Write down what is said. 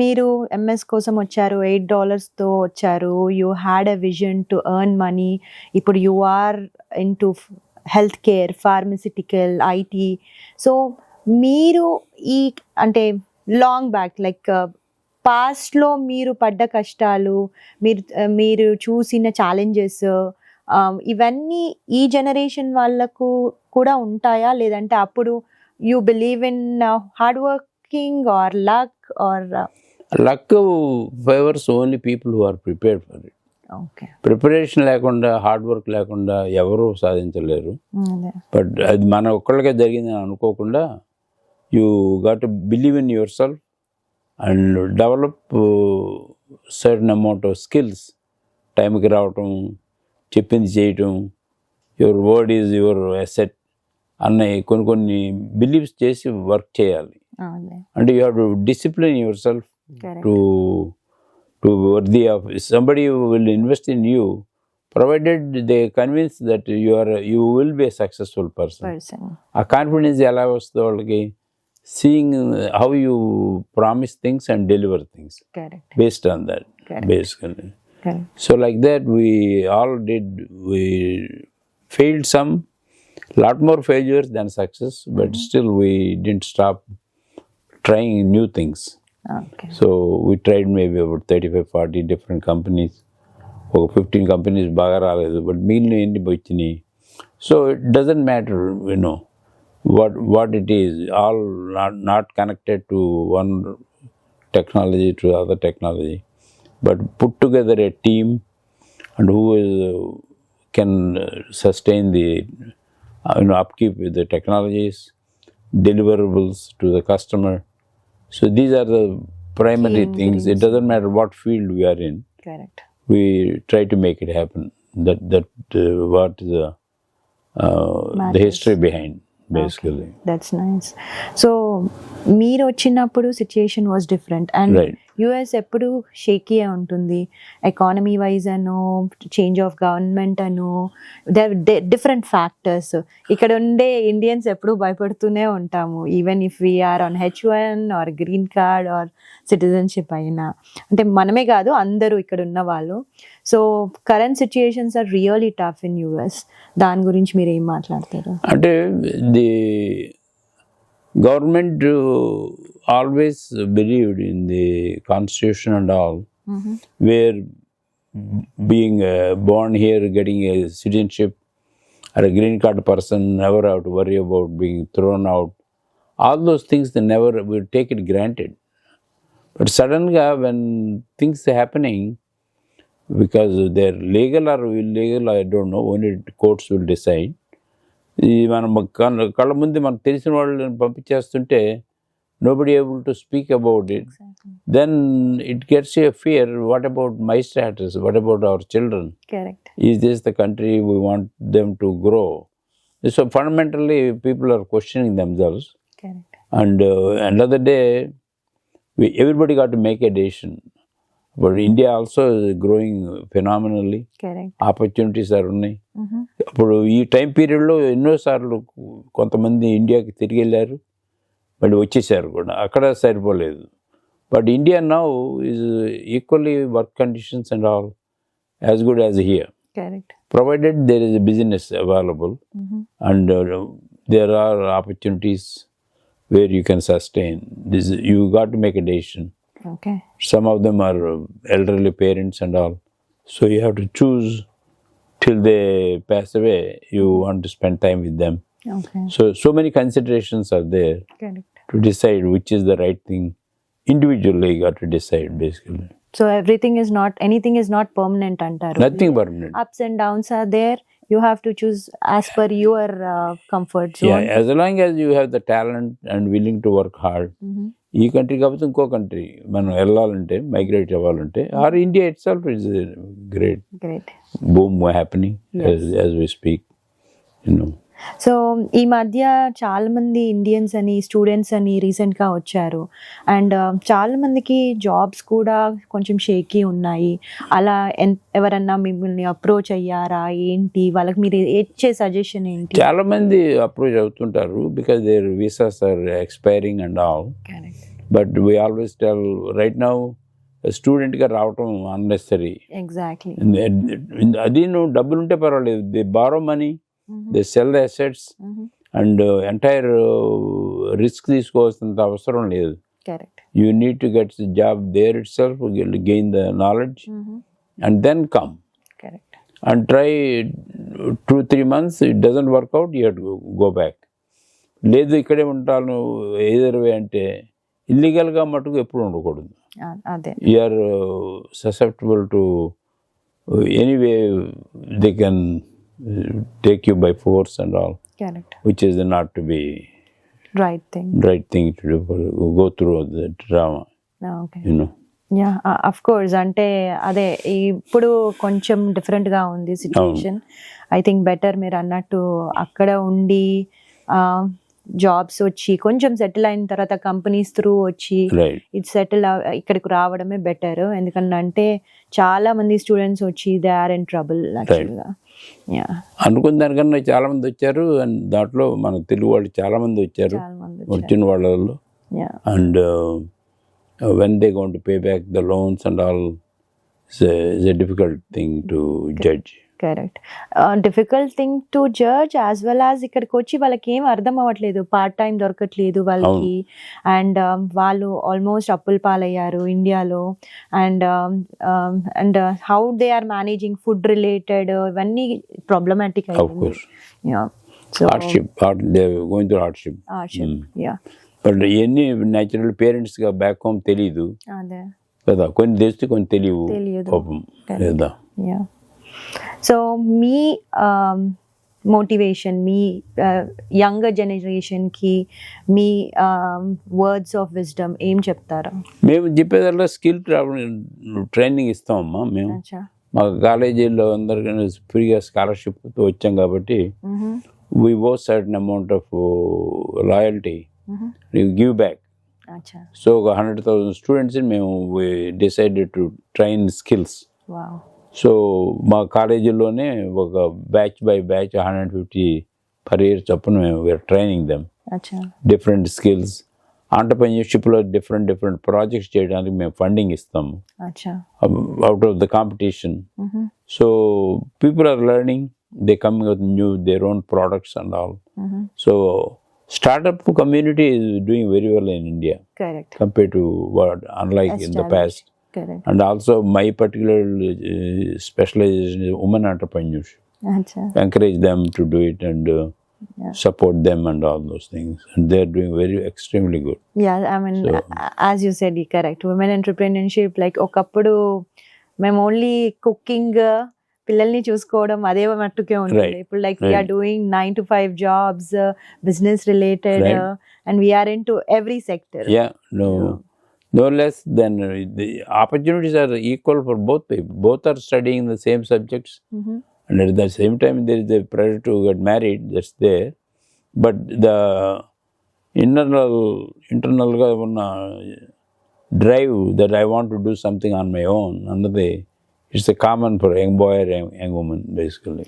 మీరు ఎంఎస్ కోసం వచ్చారు, $8తో వచ్చారు, you had a vision to earn money. ఇప్పుడు you are into health care, pharmaceutical, IT. So మీరు ఈ అంటే లాంగ్ బ్యాక్ లైక్ పాస్ట్లో మీరు పడ్డ కష్టాలు, మీరు చూసిన ఛాలెంజెస్, ఇవన్నీ ఈ జనరేషన్ వాళ్ళకు కూడా ఉంటాయా? లేదంటే అప్పుడు you believe in hard working or luck or luck favours only people who are prepared for it. Okay, preparation లేకుండా, హార్డ్ వర్క్ లేకుండా ఎవరూ సాధించలేరు. బట్ అది మన ఒక్కళ్ళకే జరిగిందని అనుకోకుండా you got to believe in yourself and develop certain amount of skills. టైంకి రావటం, చెప్పింది చేయటం, your word is your asset అన్న కొన్ని బిలీవ్స్ చేసి వర్క్ చేయాలి. అంటే you have to discipline your self to worthy of somebody will invest in you provided they convince that you will be a successful person. ఆ confidence ఎలా వస్తుంది వాళ్ళకి? Seeing how you promise things and deliver things based on that. Basically. So like that we all did. We failed some, lot more failures than success, but still we didn't stop trying new things. Okay. So we tried maybe about 35-40 different companies. 15 companies baga raledu, but మిగిలిన ఎన్ని వచ్చినాయి. So it doesn't matter, you know, what it is, all not connected to one technology to other technology, but put together a team and who can sustain the upkeep with the technologies, deliverables to the customer. So these are the primary things. It doesn't matter what field we are in. Correct. We try to make it happen. That what is the history behind. Basically. Okay. That's nice. So మీరు వచ్చినప్పుడు situation was different and US ఎప్పుడు shaky ఉంటుంది, economy wise అను, change of government అను, different factors. ఇక్కడ ఉండే Indians ఎప్పుడు భయపడుతూనే ఉంటాము, even if we're on H1 or green card or citizenship అయినా. అంటే మనమే కాదు, అందరూ ఇక్కడ ఉన్న వాళ్ళు. So current situations are really tough in US. దాని గురించి మీరు ఏం మాట్లాడతారు? అంటే the government always believed in the constitution and all, where being born here, getting a citizenship or a green card person, never have to worry about being thrown out. All those things they never will take it granted. But suddenly when things are happening, because they're legal or illegal, I don't know, only courts will decide. మనం కళ్ళ ముందు మనకు తెలిసిన వాళ్ళని పంపించేస్తుంటే nobody able to speak about it. Then it gets you a fear. What about my status? What about our children? Correct. Is this the country we want them to grow? So fundamentally people are questioning themselves. Correct. And another day everybody got to make a decision. But India also is growing phenomenally. Correct. Opportunities are ఉన్నాయి. అప్పుడు ఈ time పీరియడ్లో ఎన్నోసార్లు కొంతమంది ఇండియాకి తిరిగి వెళ్ళారు, మళ్ళీ వచ్చేసారు కూడా, అక్కడ సరిపోలేదు. But India now is equally work conditions and all as good as here. Correct. Provided there is a business available and there are opportunities where you can sustain this. You got to make a decision. Okay. Some of them are elderly parents and all, so you have to choose till they pass away. You want to spend time with them. Okay. So many considerations are there. Correct. To decide which is the right thing. Individually you got to decide basically. So anything is not permanent antaru. Nothing permanent. Ups and downs are there. You have to choose as per your comfort zone. Yeah, as long as you have the talent and willing to work hard. ఈ country కాకపోతే ఇంకో country మనం వెళ్ళాలంటే, migrate అవ్వాలంటే, or India itself is great boom happening as we speak, you know. So ఈ మధ్య చాలా మంది ఇండియన్స్ అని, స్టూడెంట్స్ అని రీసెంట్గా వచ్చారు అండ్ చాలా మందికి జాబ్స్ కూడా కొంచెం షేకీ ఉన్నాయి. అలా ఎవరన్నా మిమ్మల్ని అప్రోచ్ అయ్యారా? ఏంటి వాళ్ళకి మీరు ఇచ్చే సజెషన్ ఏంటి? చాలా మంది అప్రోచ్ అవుతుంటారు because their visas are expiring and all. But we always tell right now స్టూడెంట్గా రావటం అన్నెసరీ. ఎగ్జాక్ట్లీ. అది నువ్వు డబ్బులు ఉంటే పర్వాలేదు, they borrow money, they sell the assets and entire risk తీసుకోవాల్సినంత అవసరం లేదు. Correct. You need to get the job there itself, gain the knowledge and then come. Correct. And try 2-3 months, it doesn't work out, you have to go back. లేదు ఇక్కడే ఉంటాను either వే అంటే ఇల్లీగల్గా మటుకు ఎప్పుడు ఉండకూడదు. అదే. You're susceptible to anyway, they can take you by force and all, correct, which is not to be right thing to do, go through the drama, okay. You know. Yeah, of course. అంటే అదే ఇప్పుడు కొంచెం డిఫరెంట్గా ఉంది situation. I think better మీరు అన్నట్టు అక్కడ ఉండి జాబ్స్ వచ్చి కొంచెం సెటిల్ అయిన తర్వాత కంపెనీస్ త్రూ వచ్చి ఇట్ సెటిల్ ఇక్కడికి రావడమే బెటర్. ఎందుకంటే చాలా మంది స్టూడెంట్స్ వచ్చి దే ఆర్ ఇన్ ట్రబుల్ యాక్చువల్గా. అనుకున్న దానికన్నా చాలా మంది వచ్చారు, అండ్ దాంట్లో మన తెలుగు వాళ్ళు చాలా మంది వచ్చారు, వచ్చిన వాళ్ళలో. And when they're going to pay back the loans and all is a difficult thing to judge. Correct. Difficult thing to judge as well as ఇక్కడికి వచ్చి వాళ్ళకి ఏం అర్థం అవ్వట్లేదు, పార్ట్ టైం దొరకట్లేదు వాళ్ళకి, అండ్ వాళ్ళు ఆల్మోస్ట్ అప్పుల పాలయ్యారు ఇండియాలో. And how they are managing food related ఇవన్నీ ప్రాబ్లమాటిక్ అయింది. Hardship, they're going through hardship. Yeah. But ఇవన్నీ న్యాచురల్ పేరెంట్స్గా బ్యాక్ హోమ్ తెలీదు కదా, కొన్ని తెలిస్తే కొన్ని తెలియవు పాపం లేదా. సో మీ మోటివేషన్, మీ యంగర్ జనరేషన్కి మీ వర్డ్స్ ఆఫ్ విజ్డమ్ ఏం చెప్తారా? మేము చెప్పేదల్లా స్కిల్ ట్రైనింగ్ ఇస్తామమ్మా. మేము మా కాలేజీలో అందరికీ ఫ్రీగా స్కాలర్షిప్తో వచ్చాం కాబట్టి we owe certain amount of loyalty, give back. So 100,000 students మేము decided to train skills. Wow. So మా కాలేజీలోనే ఒక batch by batch 150 per year చొప్పున మేము we are training them different skills. ఆంటర్ప్రెన్యూర్షిప్లో డిఫరెంట్ ప్రాజెక్ట్స్ చేయడానికి మేము ఫండింగ్ ఇస్తాము out of the competition. So people are learning, they coming with new their own products and all. So startup community is doing very well in India. Correct. Compared to what, unlike in the past. Correct. And also my particular specialization is women entrepreneurship. Encourage them to do it and support them and all those things. And they're doing extremely good. Yeah, I mean, so, as you said, correct. Women entrepreneurship, like okappudu మేము only cooking, పిల్లల్ని చూసుకోవడం అదే మట్టుకే ఉంటుంది. ఇప్పుడు like we're doing 9 to 5 jobs, business related, and we're into every sector. No less than the opportunities are equal for both people. Both are studying the same subjects, and at the same time there is a pressure to get married, that's there. But the internal ga unna drive that I want to do something on my own, another it's a common for young boy or young woman basically.